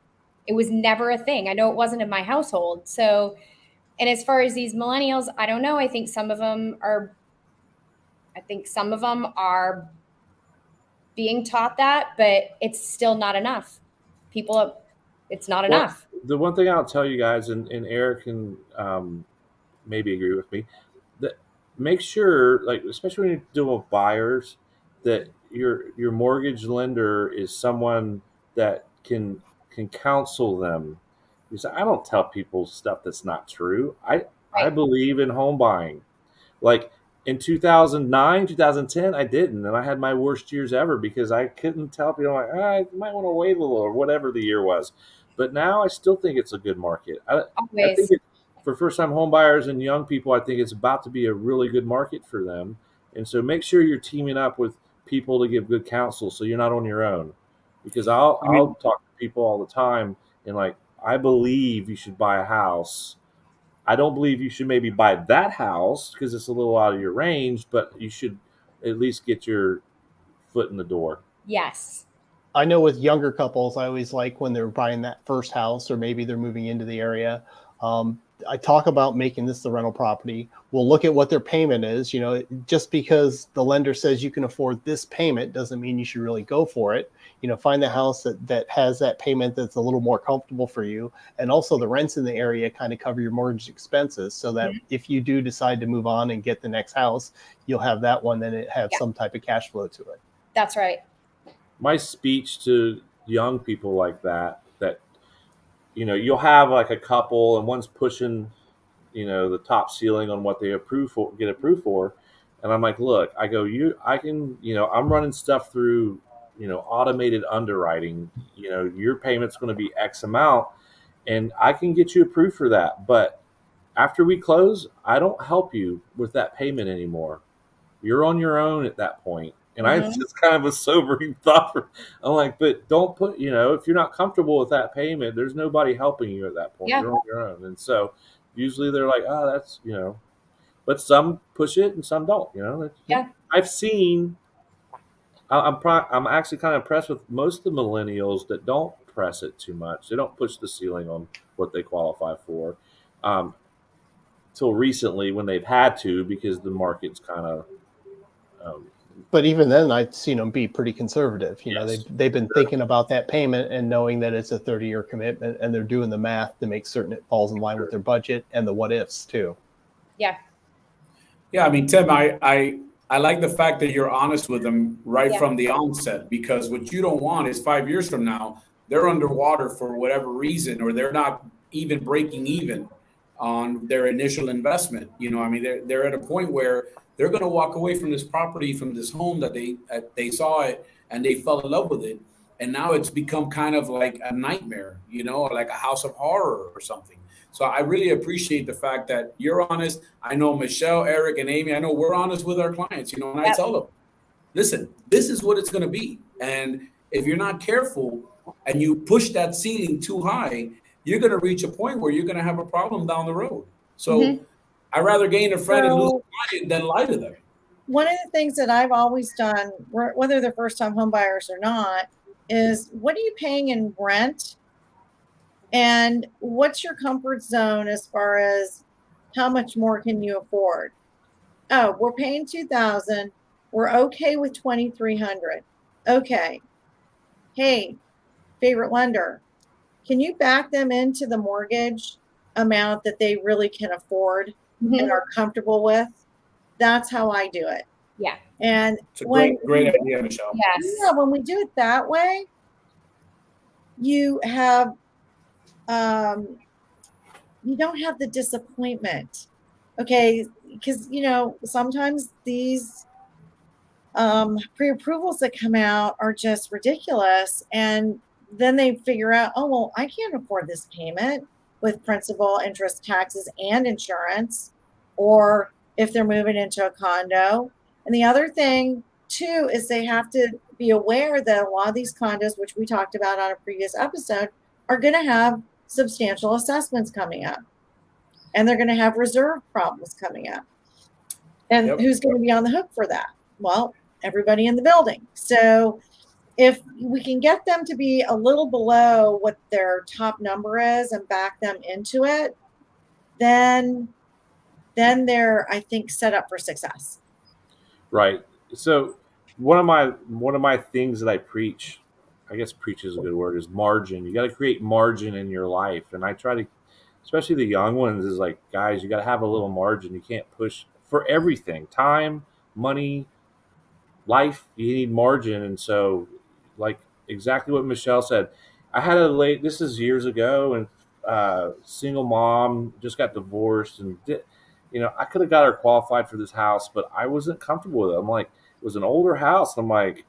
It was never a thing. I know it wasn't in my household. So, and as far as these millennials, I don't know. I think some of them are being taught that, but it's still not enough. It's not enough. The one thing I'll tell you guys, and Eric can maybe agree with me, that make sure, like, especially when you're dealing with buyers, that your mortgage lender is someone that can counsel them. Because I don't tell people stuff that's not true. I believe in home buying. Like in 2009, 2010, I didn't, and I had my worst years ever because I couldn't tell people, like, I might want to wait a little, or whatever the year was. But now I still think it's a good market. I think for first-time home buyers and young people, I think it's about to be a really good market for them. And so make sure you're teaming up with people to give good counsel so you're not on your own. Because I'll talk to people all the time and, like, I believe you should buy a house. I don't believe you should maybe buy that house because it's a little out of your range, but you should at least get your foot in the door. Yes. I know with younger couples, I always like when they're buying that first house or maybe they're moving into the area. I talk about making this the rental property. We'll look at what their payment is. Just because the lender says you can afford this payment doesn't mean you should really go for it. Find the house that has that payment that's a little more comfortable for you. And also the rents in the area kind of cover your mortgage expenses so that if you do decide to move on and get the next house, you'll have that one, then it have some type of cash flow to it. That's right. My speech to young people like that you'll have like a couple and one's pushing, the top ceiling on what they get approved for. And I'm like, look, I go, I'm running stuff through, automated underwriting, your payment's going to be X amount and I can get you approved for that. But after we close, I don't help you with that payment anymore. You're on your own at that point. And I just kind of a sobering thought. I'm like, but don't put, if you're not comfortable with that payment, there's nobody helping you at that point. Yeah. You're on your own. And so usually they're like, oh, that's, but some push it and some don't, Yeah. I've seen, I'm actually kind of impressed with most of the millennials that don't press it too much. They don't push the ceiling on what they qualify for till recently when they've had to because the market's kind of, but even then, I've seen them be pretty conservative. They've been thinking about that payment and knowing that it's a 30-year commitment, and they're doing the math to make certain it falls in line with their budget and the what ifs too. Yeah. Yeah, I mean, Tim, I like the fact that you're honest with them right from the onset, because what you don't want is 5 years from now they're underwater for whatever reason, or they're not even breaking even on their initial investment. They're at a point where they're going to walk away from this property, from this home that they saw it and they fell in love with it. And now it's become kind of like a nightmare, like a house of horror or something. So I really appreciate the fact that you're honest. I know Michele, Eric, and Aimee, I know we're honest with our clients, and I tell them, listen, this is what it's going to be. And if you're not careful and you push that ceiling too high, you're going to reach a point where you're going to have a problem down the road. So I'd rather gain a friend and lose a client than lie to them. One of the things that I've always done, whether they're first-time home buyers or not, is what are you paying in rent? And what's your comfort zone as far as how much more can you afford? Oh, we're paying $2,000. We're okay with $2,300. Okay. Hey, favorite lender, can you back them into the mortgage amount that they really can afford and are comfortable with? That's how I do it. Yeah. And it's a great idea, Michele. Yes. Yeah, when we do it that way, you have you don't have the disappointment. Okay, because, sometimes these pre-approvals that come out are just ridiculous. And then they figure out, oh, well, I can't afford this payment with principal, interest, taxes, and insurance, or if they're moving into a condo. And the other thing too is they have to be aware that a lot of these condos, which we talked about on a previous episode, are going to have substantial assessments coming up, and they're going to have reserve problems coming up. And who's going to be on the hook for that? Well, everybody in the building. So if we can get them to be a little below what their top number is and back them into it, then they're, I think, set up for success. Right. So one of my things that I preach, I guess preach is a good word, is margin. You got to create margin in your life. And I try to, especially the young ones, is like, guys, you got to have a little margin. You can't push for everything. Time, money, life, you need margin. And so, like exactly what Michele said, I had this is years ago, and single mom, just got divorced, and I could have got her qualified for this house, but I wasn't comfortable with it. I'm like, it was an older house. I'm like,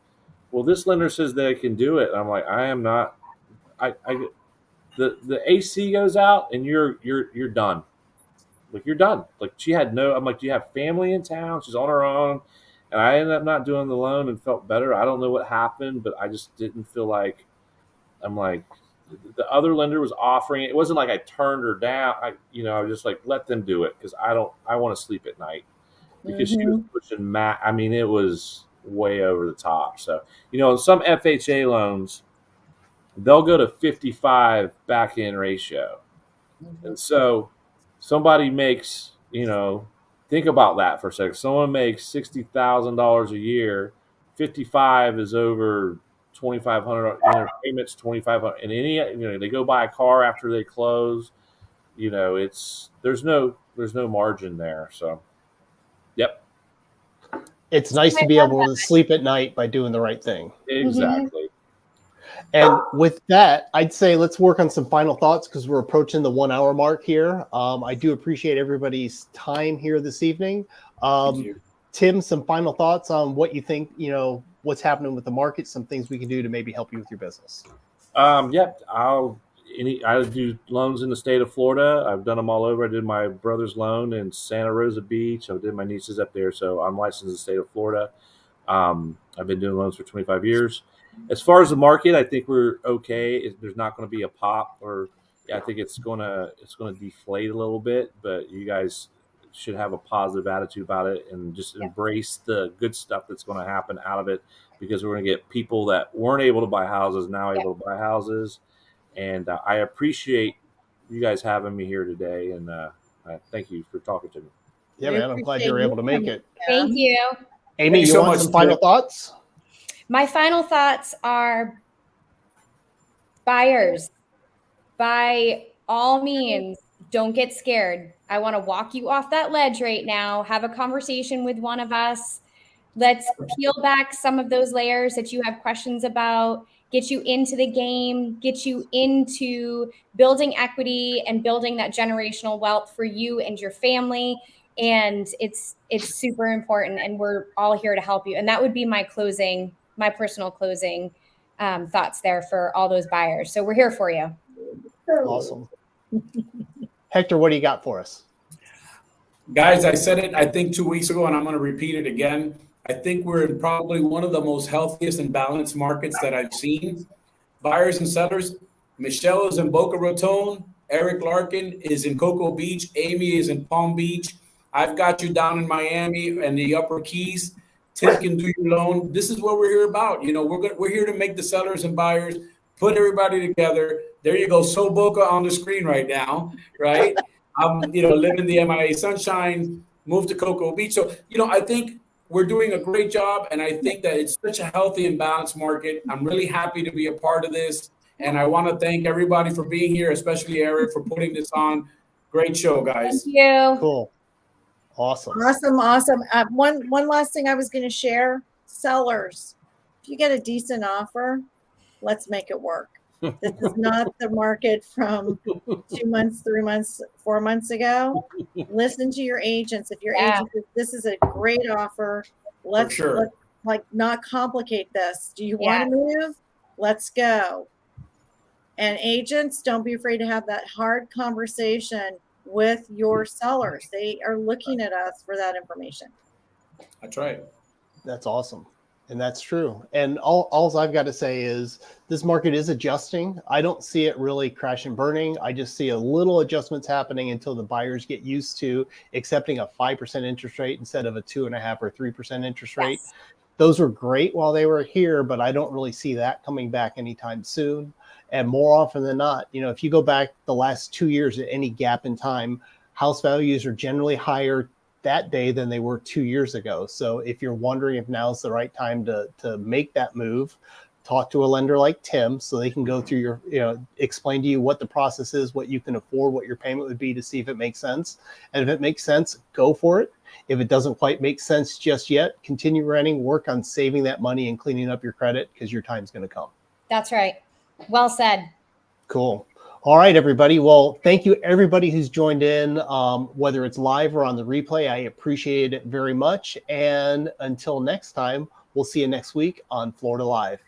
well, this lender says they can do it. I'm like, I am not. The AC goes out and you're done. Like, you're done. Like, she had no. I'm like, do you have family in town? She's on her own, and I ended up not doing the loan and felt better. I don't know what happened, but I just didn't feel like. I'm like, the other lender was offering it. It wasn't like I turned her down. I was just like, let them do it, because I want to sleep at night, because she was pushing I mean, it was way over the top. So, some FHA loans, they'll go to 55 back end ratio. And so somebody makes, think about that for a second. Someone makes $60,000 a year. 55 is over 2,500, payments 2,500, and they go buy a car after they close. There's no margin there. So, yep. It's nice to be able to sleep at night by doing the right thing. Exactly. And with that, I'd say let's work on some final thoughts, because we're approaching the 1 hour mark here. I do appreciate everybody's time here this evening. Tim, some final thoughts on what you think, what's happening with the market, some things we can do to maybe help you with your business. I do loans in the state of Florida. I've done them all over. I did my brother's loan in Santa Rosa Beach. I did my niece's up there. So I'm licensed in the state of Florida. I've been doing loans for 25 years. As far as the market, I think we're okay. There's not going to be a pop, I think it's going to deflate a little bit, but you guys should have a positive attitude about it and just embrace the good stuff that's going to happen out of it, because we're going to get people that weren't able to buy houses now able to buy houses. And I appreciate you guys having me here today, and thank you for talking to me. Yeah, man, I'm glad you were able to make it. Thank you. Aimee, you want some final thoughts? My final thoughts are, buyers, by all means, don't get scared. I want to walk you off that ledge right now. Have a conversation with one of us. Let's peel back some of those layers that you have questions about, get you into the game, get you into building equity and building that generational wealth for you and your family. And it's super important, and we're all here to help you. And that would be my personal closing thoughts there for all those buyers. So we're here for you. Awesome. Hector, what do you got for us? Guys, I said it, I think 2 weeks ago, and I'm going to repeat it again. I think we're in probably one of the most healthiest and balanced markets that I've seen. Buyers and sellers. Michele is in Boca Raton. Eric Larkin is in Cocoa Beach. Aimee is in Palm Beach. I've got you down in Miami and the Upper Keys. Tim can do your loan. This is what we're here about. We're here to make the sellers and buyers, put everybody together. There you go. So Boca on the screen right now, right? I'm, living the MIA sunshine, moved to Cocoa Beach. So, I think we're doing a great job, and I think that it's such a healthy and balanced market. I'm really happy to be a part of this, and I want to thank everybody for being here, especially Eric for putting this on. Great show, guys. Thank you. Cool. Awesome. One last thing I was going to share. Sellers, if you get a decent offer, let's make it work. This is not the market from 2 months, 3 months, 4 months ago. Listen to your agents. If your agent says, this is a great offer, let's like not complicate this. Do you want to move? Let's go. And agents, don't be afraid to have that hard conversation with your sellers. They are looking at us for that information. That's right. That's awesome. And that's true. And all I've got to say is this market is adjusting. I don't see it really crash and burning. I just see a little adjustments happening until the buyers get used to accepting a 5% interest rate instead of a 2.5% or 3% interest rate. Yes. Those were great while they were here, but I don't really see that coming back anytime soon. And more often than not, if you go back the last 2 years at any gap in time, house values are generally higher that day than they were 2 years ago. So if you're wondering if now's the right time to make that move, talk to a lender like Tim so they can go through explain to you what the process is, what you can afford, what your payment would be to see if it makes sense. And if it makes sense, go for it. If it doesn't quite make sense just yet, continue renting, work on saving that money and cleaning up your credit because your time's going to come. That's right. Well said. Cool. All right, everybody. Well, thank you, everybody who's joined in, whether it's live or on the replay. I appreciate it very much. And until next time, we'll see you next week on Florida Live.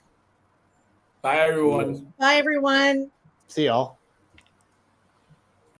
Bye, everyone. Bye, everyone. See y'all.